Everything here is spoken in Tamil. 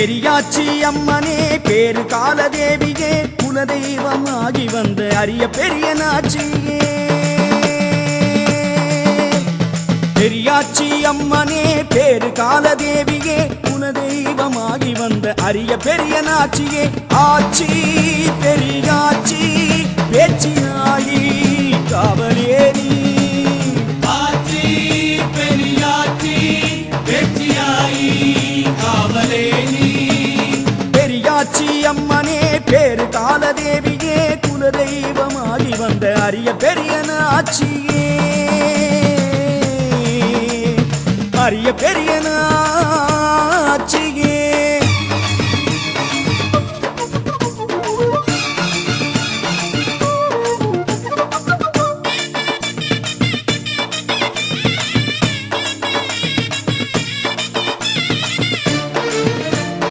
பெரியாச்சி அம்மனே பேரு காலதேவியே குலதெய்வமாகி வந்த அரிய பெரிய நாச்சியே பெரியாச்சி அம்மனே பேரு காலதேவியே குலதெய்வமாகி வந்த அரிய பெரிய நாச்சியே ஆச்சி பெரியாச்சி பேச்சியாயி காவலேரி ஆச்சி பெரியாச்சி பேச்சியாயி காவலேரி பெரியாச்சி அம்மனே பேரு காலதேவியே குலதெய்வமாகி வந்த அரிய பெரிய நாச்சியே அரிய பெரிய